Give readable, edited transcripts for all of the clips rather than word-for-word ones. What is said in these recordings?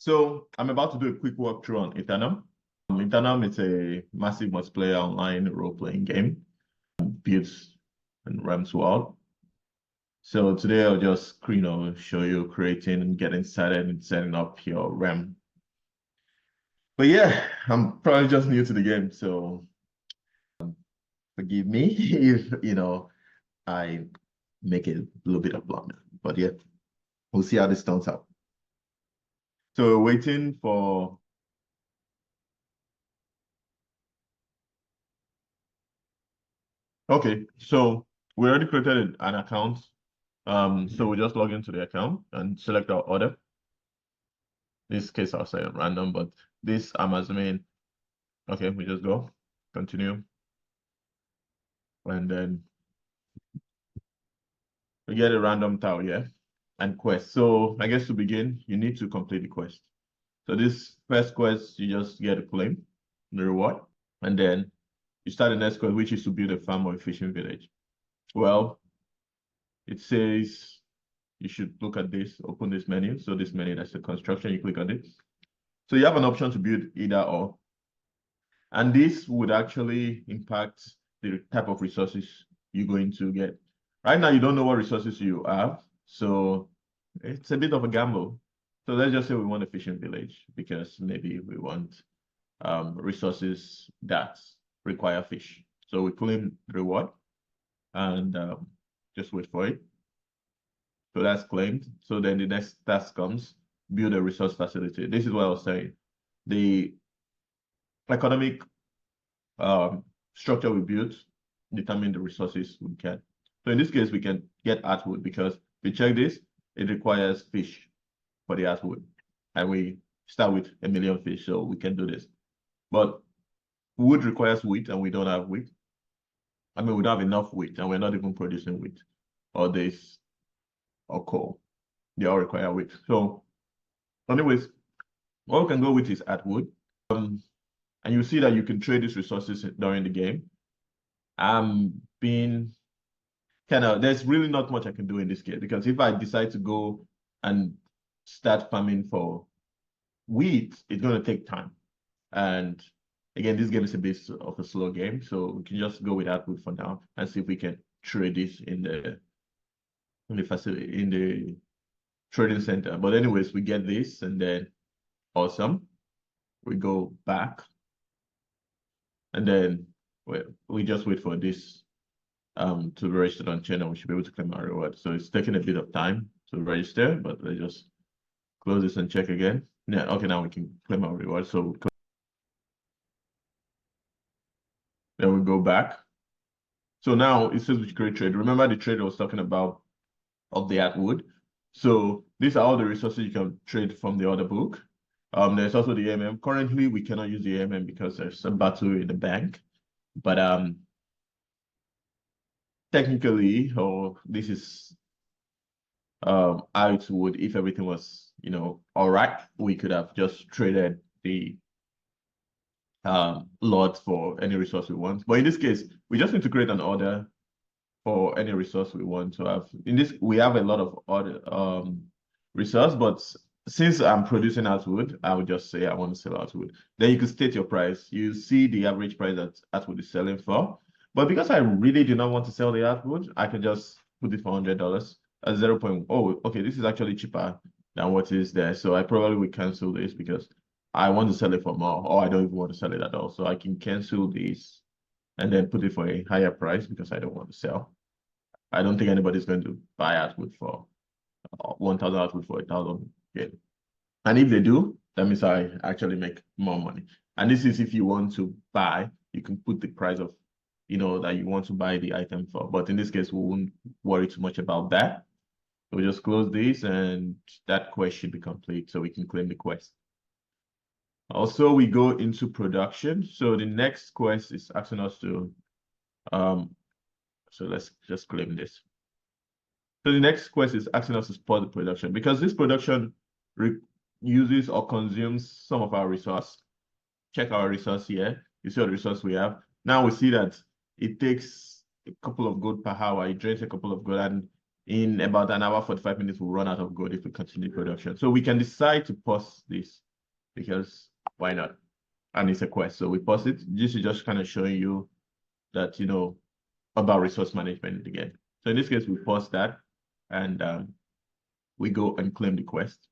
So I'm about to do a quick walkthrough on Eternum. Eternum is a massive multiplayer online role-playing game built in Ram's world. So today I'll just show you creating and getting started and setting up your RAM. But yeah, I'm probably just new to the game, so forgive me if I make a little bit of blunder. But yeah, we'll see how this turns out. So we're waiting for okay, so we already created an account. So we just log into the account and select our order. In this case, I'll say random, but this I'm assuming. Okay, we just go continue, and then we get a random tile here and quest. So I guess to begin, you need to complete the quest. So this first quest, you just get a claim, the reward, and then you start the next quest, which is to build a farm or a fishing village. Well, it says you should look at this, open this menu. So this menu, that's the construction, you click on it. So you have an option to build either or. And this would actually impact the type of resources you're going to get. Right now, you don't know what resources you have. So it's a bit of a gamble. So let's just say we want a fishing village because maybe we want resources that require fish. So we claim the reward and just wait for it. So that's claimed. So then the next task comes, build a resource facility. This is what I was saying. The economic structure we built determine the resources we get. So in this case, we can get artwood because if you check this, it requires fish for the artwood. And we start with 1 million fish, so we can do this. But wood requires wheat, and we don't have wheat. I mean, we don't have enough wheat, and we're not even producing wheat or this or coal. They all require wheat. So anyways, what we can go with is artwood. And you see that you can trade these resources during the game. There's really not much I can do in this case because if I decide to go and start farming for wheat, it's going to take time. And again, this game is a bit of a slow game, so we can just go with artwood for now and see if we can trade this in the facility, in the trading center. But anyways, we get this and then awesome. We go back. And then we just wait for this to be registered on channel. We should be able to claim our reward. So it's taking a bit of time to register, but let's just close this and check again. Yeah, okay, now we can claim our reward. So then we go back. So now it says we create trade. Remember the trade I was talking about of the artwood. So these are all the resources you can trade from the other book. There's also the MM. Currently, we cannot use the MM because there's a battle in the bank. But technically, this is how it would if everything was, all right. We could have just traded the lot for any resource we want. But in this case, we just need to create an order for any resource we want to have. In this, we have a lot of other resource, but since I'm producing artwood, I would just say I want to sell artwood. Then you can state your price. You see the average price that artwood is selling for. But because I really do not want to sell the artwood, I can just put it for $100 at 0. Oh, okay, this is actually cheaper than what is there. So I probably will cancel this because I want to sell it for more, or I don't even want to sell it at all. So I can cancel this and then put it for a higher price because I don't want to sell. I don't think anybody's going to buy artwood for 1,000 artwood for 1,000. Yeah. And if they do, that means I actually make more money. And this is if you want to buy, you can put the price of, that you want to buy the item for. But in this case, we won't worry too much about that. So we just close this and that quest should be complete so we can claim the quest. Also, we go into production. So the next quest is asking us to, so let's just claim this. So the next quest is asking us to support the production because this production uses or consumes some of our resource. Check our resource here. You see what resource we have. Now we see that it takes a couple of gold per hour. It drains a couple of gold, and in about an hour, 45 minutes, we'll run out of gold if we continue production. So we can decide to pause this because why not? And it's a quest. So we pause it. This is just kind of showing you that, about resource management again. So in this case, we pause that and we go and claim the quest.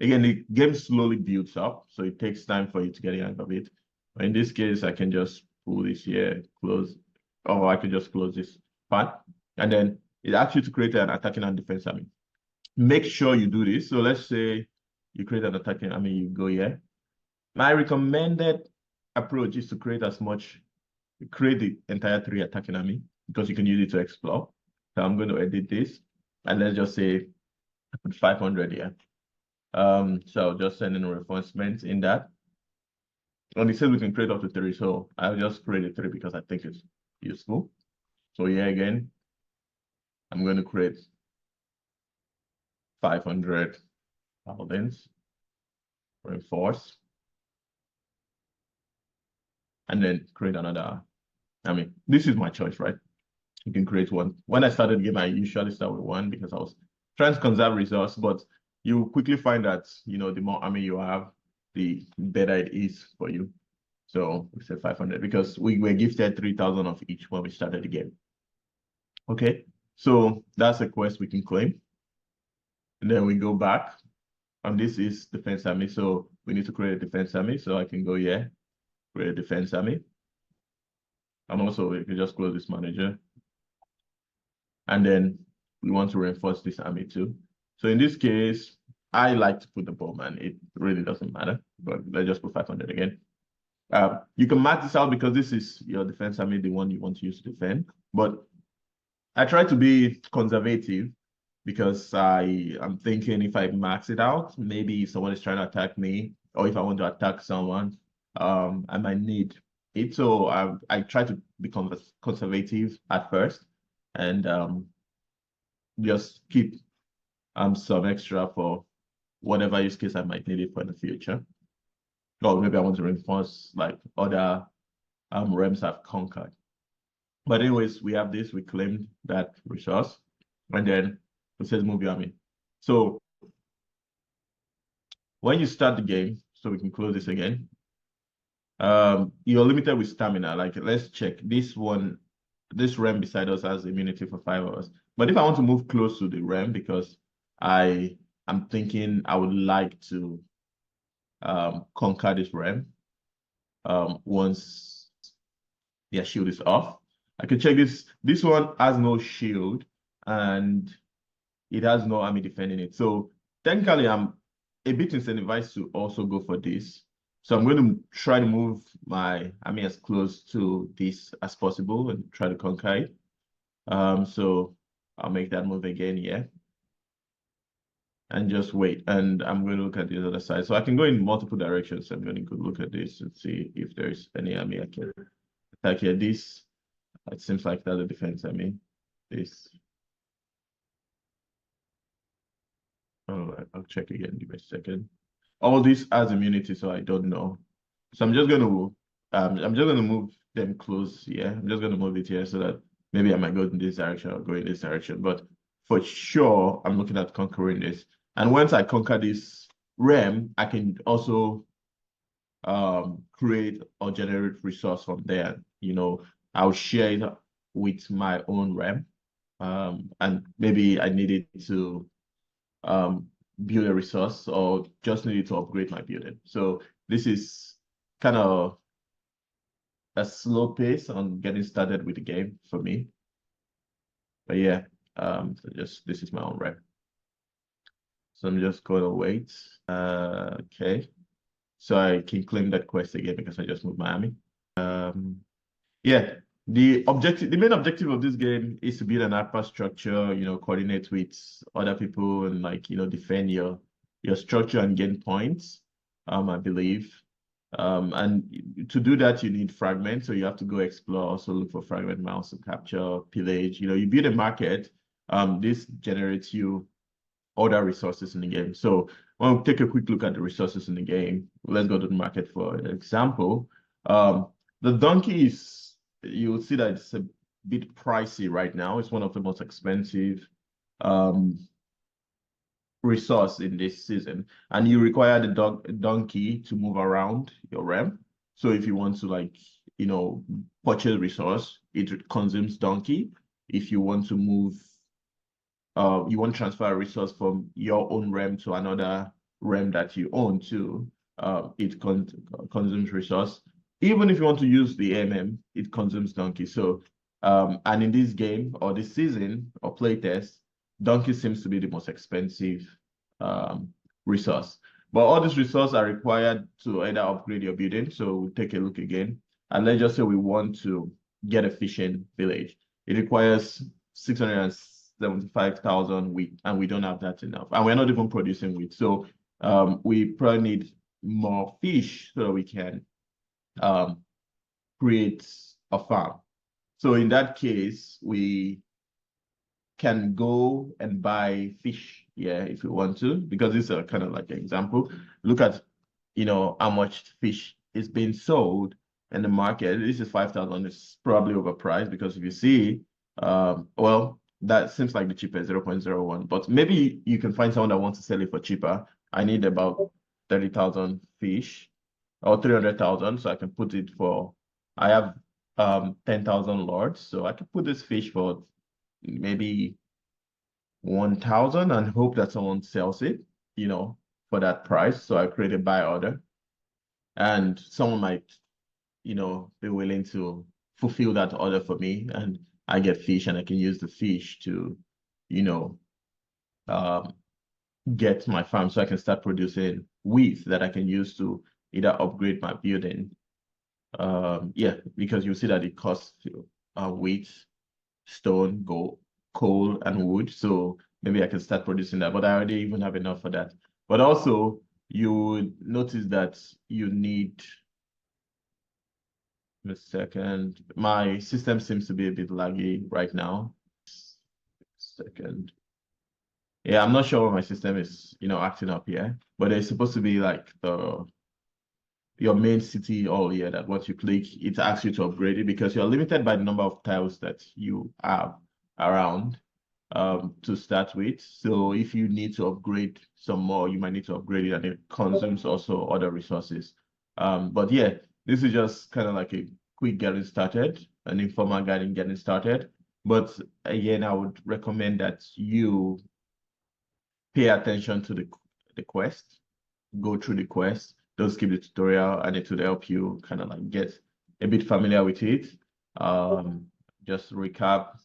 Again, the game slowly builds up, so it takes time for you to get the hang of it. But in this case, I can just pull this here, close, or I can just close this part, and then it asks you to create an attacking and defense army. Make sure you do this. So let's say you create an attacking army, you go here. My recommended approach is to create the entire 3 attacking army because you can use it to explore. So I'm going to edit this, and let's just say I put 500 here. So I'll just send in reinforcements in that. And it says we can create up to 3, so I'll just create a 3 because I think it's useful. So here again, I'm going to create 500 paladins, reinforce, and then create another. I mean, this is my choice, right? You can create one. When I started the game, I usually start with 1 because I was trying to conserve resource, but you quickly find that, the more army you have, the better it is for you. So we said 500 because we were gifted 3,000 of each when we started the game. Okay, so that's a quest we can claim. And then we go back, and this is defense army. So we need to create a defense army. So I can go here, create a defense army. And also, we can just close this manager. And then we want to reinforce this army too. So in this case, I like to put the bowman. It really doesn't matter, but let's just put 500 again. You can max this out because this is your defense army, the one you want to use to defend. But I try to be conservative because I'm thinking if I max it out, maybe if someone is trying to attack me, or if I want to attack someone, I might need it. So I try to be conservative at first and just keep some extra for whatever use case I might need it for in the future. Or maybe I want to reinforce like other realms I've conquered. But anyways, we have this, we claimed that resource, and then it says move your army. So when you start the game, so we can close this again, you're limited with stamina. Like let's check this one, this realm beside us has immunity for 5 hours. But if I want to move close to the realm because I'm thinking I would like to conquer this realm once their shield is off. I can check this. This one has no shield and it has no army defending it. So technically, I'm a bit incentivized to also go for this. So I'm going to try to move my army as close to this as possible and try to conquer it. So I'll make that move again here. And just wait. And I'm going to look at the other side. So I can go in multiple directions. I'm going to go look at this and see if there's any army I can attack here. This, it seems like that's a defense army. This. Oh, I'll check again. Give me a second. All this has immunity, so I don't know. So I'm just gonna move them close here. I'm just gonna move it here so that maybe I might go in this direction or go in this direction. But for sure, I'm looking at conquering this. And once I conquer this realm, I can also create or generate resource from there. I'll share it with my own realm. And maybe I need it to build a resource or just needed to upgrade my building. So this is kind of a slow pace on getting started with the game for me. But yeah, so this is my own rep. So I'm just going to wait. Okay. So I can claim that quest again because I just moved Miami. Yeah, the main objective of this game is to build an alpha structure, coordinate with other people and defend your structure and gain points, I believe. And to do that, you need fragments. So you have to go explore, also look for fragment mouse to capture, pillage. You build a market. This generates you other resources in the game. So when we take a quick look at the resources in the game, let's go to the market for example. The donkey is, you'll see that it's a bit pricey right now. It's one of the most expensive resource in this season, and you require the donkey to move around your realm. So if you want to purchase resource, it consumes donkey. If you want to move, you want to transfer a resource from your own realm to another realm that you own too, it consumes resource. Even if you want to use the MM, it consumes donkey. So, and in this game or this season or playtest, donkey seems to be the most expensive resource. But all these resources are required to either upgrade your building. So we'll take a look again. And let's just say we want to get a fishing village. It requires 675,000 wheat, and we don't have that enough. And we're not even producing wheat. So we probably need more fish so that we can create a farm. So in that case, we can go and buy fish, yeah, if we want to, because this is kind of like an example. Look at, how much fish is being sold in the market. This is 5,000. It's probably overpriced because if you see, well, that seems like the cheapest 0.01, but maybe you can find someone that wants to sell it for cheaper. I need about 30,000 fish or 300,000, so I can put it for, I have 10,000 lords, so I can put this fish for maybe 1,000 and hope that someone sells it, for that price. So I create a buy order, and someone might, be willing to fulfill that order for me, and I get fish, and I can use the fish to, get my farm so I can start producing wheat that I can use to either upgrade my building. Yeah, because you see that it costs wheat, stone, gold, coal, and wood. So maybe I can start producing that, but I already even have enough for that. But also, you would notice that you need a second. My system seems to be a bit laggy right now. Second. Yeah, I'm not sure why my system is, acting up here, but it's supposed to be like your main city all here that once you click, it asks you to upgrade it because you're limited by the number of tiles that you have around to start with. So if you need to upgrade some more, you might need to upgrade it, and it consumes also other resources. But yeah, this is just kind of like a quick getting started, an informal guide in getting started. But again, I would recommend that you pay attention to the quest, go through the quest, don't skip the tutorial, and it will help you kind of like get a bit familiar with it. Just recap,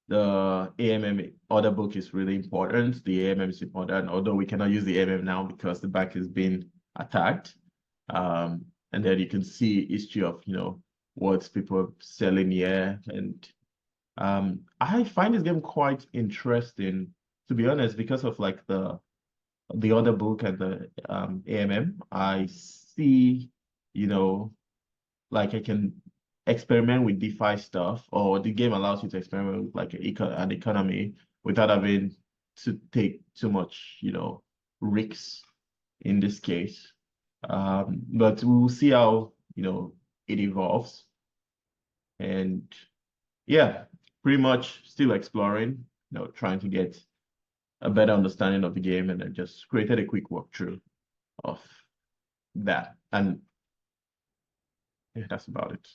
the AMM order book is really important. The AMM is important, although we cannot use the AMM now because the bank is being attacked. And then you can see history of, what people are selling here. And I find this game quite interesting, to be honest, because of like the other book and the AMM. I see, like I can experiment with DeFi stuff, or the game allows you to experiment with like an economy without having to take too much, risks in this case. But we'll see how, it evolves. And yeah, pretty much still exploring, trying to get a better understanding of the game, and I just created a quick walkthrough of that. And yeah, that's about it.